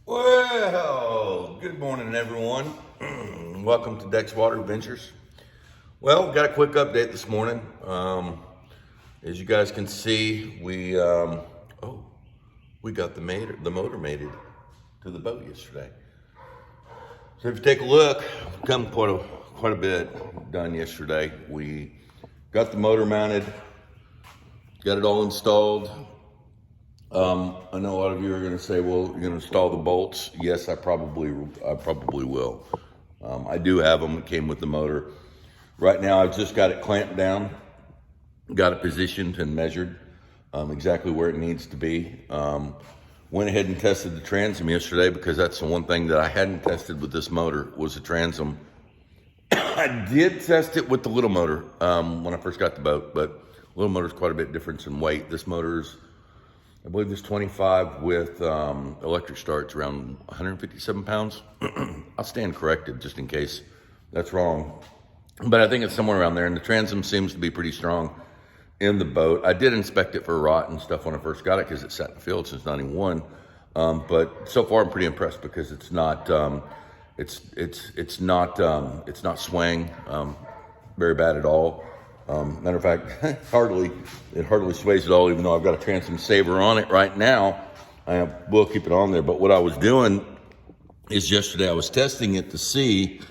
Well, good morning, everyone. Welcome to Dex Water Ventures. Well, got a quick update this morning. As you guys can see, we got the motor mated to the boat yesterday. So if you take a look, we've come quite a bit done yesterday. We got the motor mounted, got it all installed. I know a lot of you are going to say, well, you're going to install the bolts. Yes, I probably will. I do have them. It came with the motor. Right now, I've just got it clamped down, got it positioned and measured exactly where it needs to be. Went ahead and tested the transom yesterday because that's the one thing that I hadn't tested with this motor was the transom. I did test it with the little motor when I first got the boat, but little motor is quite a bit different in weight. This motor's, I believe it's 25 with electric starts around 157 pounds. I'll stand corrected just in case that's wrong. But I think it's somewhere around there, and the transom seems to be pretty strong in the boat. I did inspect it for rot and stuff when I first got it because it sat in the field since '91. But so far I'm pretty impressed because it's not it's not swaying very bad at all. Matter of fact, it hardly sways at all, even though I've got a transom saver on it right now. I will keep it on there. But what I was doing is yesterday I was testing it to see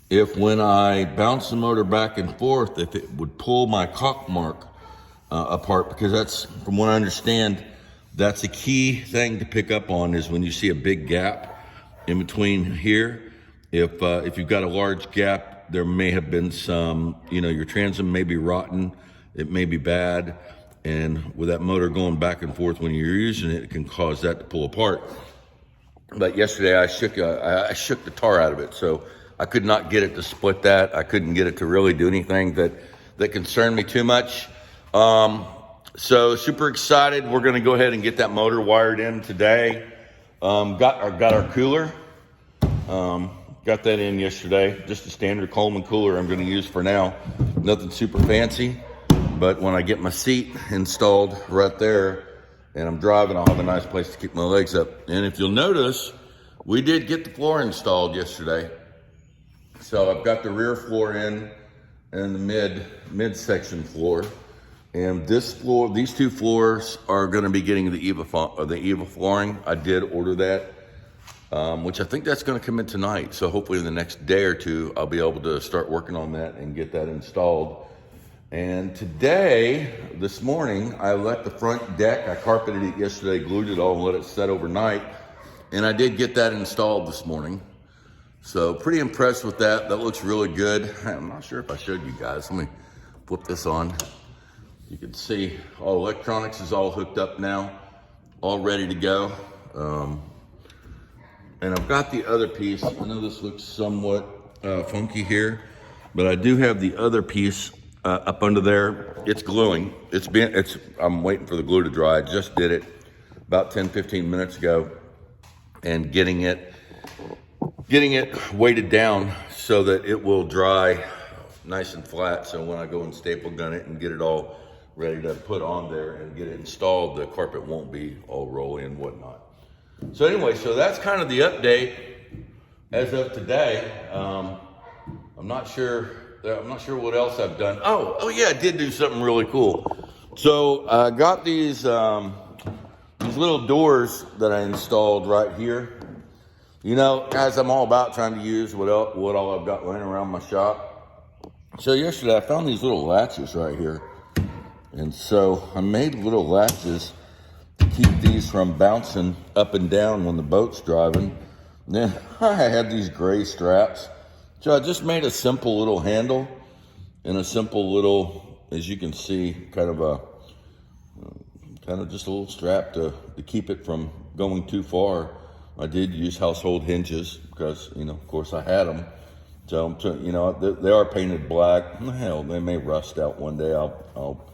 if when I bounce the motor back and forth, if it would pull my caulk mark apart, because that's, from what I understand, that's a key thing to pick up on is when you see a big gap in between here. If you've got a large gap, there may have been some, your transom may be rotten, it may be bad, and with that motor going back and forth when you're using it, it can cause that to pull apart. But yesterday I shook the tar out of it, so I could not get it to split that. I couldn't get it to really do anything that concerned me too much. So super excited. We're gonna go ahead and get that motor wired in today. Got our cooler. Got that in yesterday, just a standard Coleman cooler I'm going to use for now. Nothing super fancy, but when I get my seat installed right there and I'm driving, I'll have a nice place to keep my legs up. And if you'll notice, we did get the floor installed yesterday. So I've got the rear floor in and the mid-section floor. And these two floors are going to be getting the EVA flooring. I did order that. Which I think that's going to come in tonight. So hopefully in the next day or two, I'll be able to start working on that and get that installed. And this morning, I let the front deck, I carpeted it yesterday, glued it all, and let it set overnight. And I did get that installed this morning. So pretty impressed with that. That looks really good. I'm not sure if I showed you guys. Let me flip this on. You can see all electronics is all hooked up now, all ready to go. And I've got the other piece. I know this looks somewhat funky here, but I do have the other piece up under there. It's gluing. I'm waiting for the glue to dry. I just did it about 10-15 minutes ago, and getting it weighted down so that it will dry nice and flat. So when I go and staple gun it and get it all ready to put on there and get it installed, the carpet won't be all rolly and whatnot. So anyway, so that's kind of the update as of today. I'm not sure what else I've done. Oh yeah, I did do something really cool. So I got these little doors that I installed right here. Guys, I'm all about trying to use what all I've got laying around my shop. So yesterday I found these little latches right here. And so I made little latches to keep these from bouncing up and down when the boat's driving. And then I had these gray straps. So I just made a simple little handle and a simple little, as you can see, kind of just a little strap to keep it from going too far. I did use household hinges because, of course I had them. So, they are painted black. Hell, they may rust out one day. I'll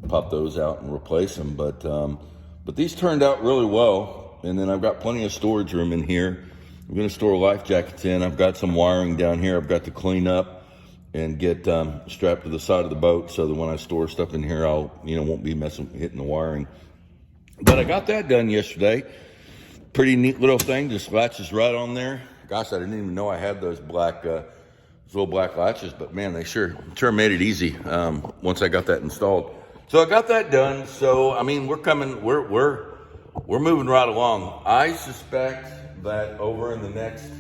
pop those out and replace them. But these turned out really well. And then I've got plenty of storage room in here. I'm going to store life jackets in. I've got some wiring down here I've got to clean up and get strapped to the side of the boat so that when I store stuff in here, I'll, won't be hitting the wiring. But I got that done yesterday. pretty neat little thing, just latches right on there. Gosh, I didn't even know I had those those little black latches, but man, they sure made it easy once I got that installed. So I got that done. So I mean, we're moving right along. I suspect that over in the next,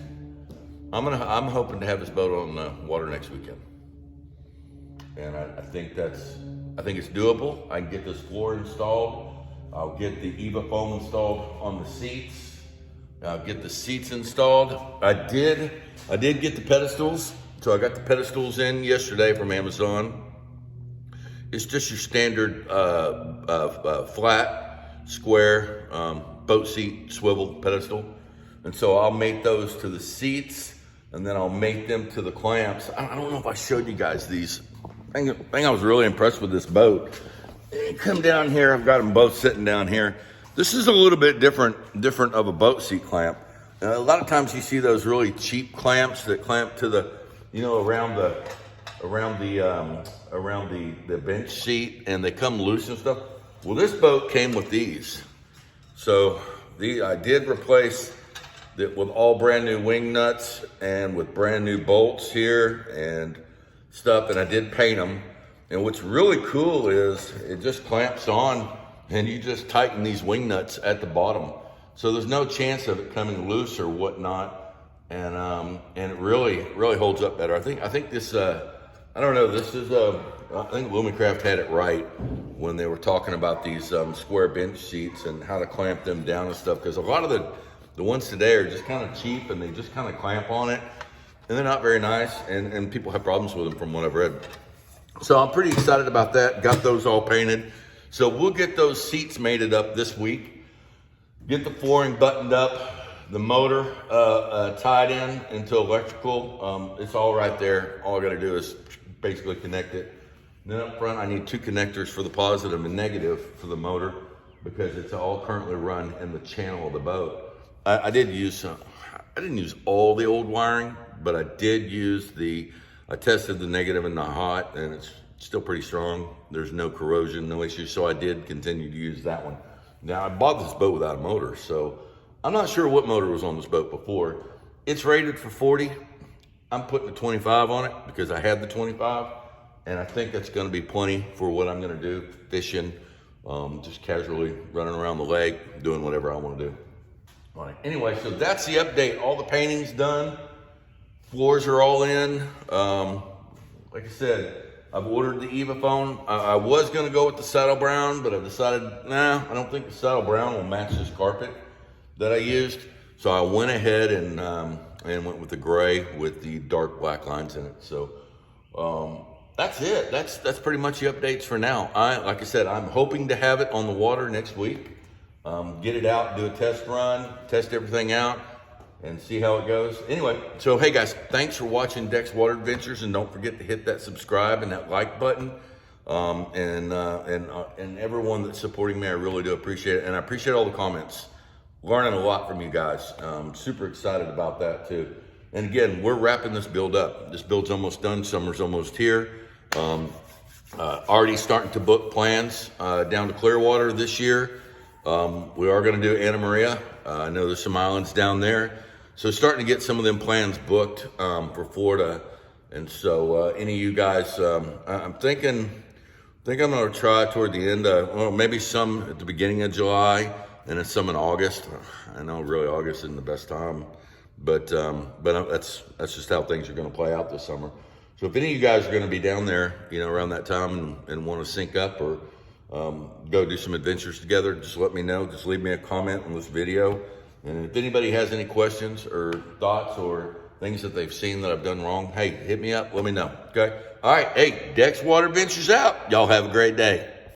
I'm hoping to have this boat on the water next weekend, and I think it's doable. I can get this floor installed. I'll get the Eva foam installed on the seats. I'll get the seats installed. I did get the pedestals. So I got the pedestals in yesterday from Amazon. It's just your standard flat, square boat seat swivel pedestal. And so I'll mate those to the seats, and then I'll mate them to the clamps. I don't know if I showed you guys these. Thing I was really impressed with this boat. Come down here, I've got them both sitting down here. This is a little bit different of a boat seat clamp. A lot of times you see those really cheap clamps that clamp to the, around the bench seat, and they come loose and stuff. Well, this boat came with these. So I did replace it with all brand new wing nuts and with brand new bolts here and stuff, and I did paint them. And what's really cool is it just clamps on, and you just tighten these wing nuts at the bottom. So there's no chance of it coming loose or whatnot. And it really holds up better. I think this, I don't know, this is, I think Lumicraft had it right when they were talking about these square bench seats and how to clamp them down and stuff. Because a lot of the ones today are just kind of cheap, and they just kind of clamp on it. And they're not very nice, and people have problems with them from what I've read. So I'm pretty excited about that. Got those all painted. So we'll get those seats mated up this week. Get the flooring buttoned up. The motor tied in into electrical. It's all right there. All I got to do is basically connect it. Then up front, I need two connectors for the positive and negative for the motor, because it's all currently run in the channel of the boat. I didn't use all the old wiring, but I did use I tested the negative and the hot, and it's still pretty strong. There's no corrosion, no issues, so I did continue to use that one. Now, I bought this boat without a motor, so I'm not sure what motor was on this boat before. It's rated for 40. I'm putting a 25 on it because I had the 25, and I think that's gonna be plenty for what I'm gonna do, fishing, just casually running around the lake, doing whatever I wanna do. All right, anyway, so that's the update. All the painting's done. Floors are all in. Like I said, I've ordered the Eva foam. I was gonna go with the saddle brown, but I decided, I don't think the saddle brown will match this carpet that I used. So I went ahead and went with the gray with the dark black lines in it. So that's it. That's pretty much the updates for now. Like I said, I'm hoping to have it on the water next week. Get it out, do a test run, test everything out, and see how it goes. Anyway, so hey guys, thanks for watching Dex Water Adventures, and don't forget to hit that subscribe and that like button. And everyone that's supporting me, I really do appreciate it, and I appreciate all the comments. Learning a lot from you guys. Super excited about that too. And again, we're wrapping this build up. This build's almost done. Summer's almost here. Already starting to book plans down to Clearwater this year. We are going to do Anna Maria. I know there's some islands down there. So starting to get some of them plans booked for Florida. And so any of you guys, I'm thinking I'm going to try toward the end of, maybe some at the beginning of July and then some in August. I know really August isn't the best time, but that's just how things are going to play out this summer. So if any of you guys are going to be down there, around that time and want to sync up or go do some adventures together, just let me know. Just leave me a comment on this video. And if anybody has any questions or thoughts or things that they've seen that I've done wrong, hey, hit me up, let me know, okay? All right, hey, Dex Water Adventures out. Y'all have a great day.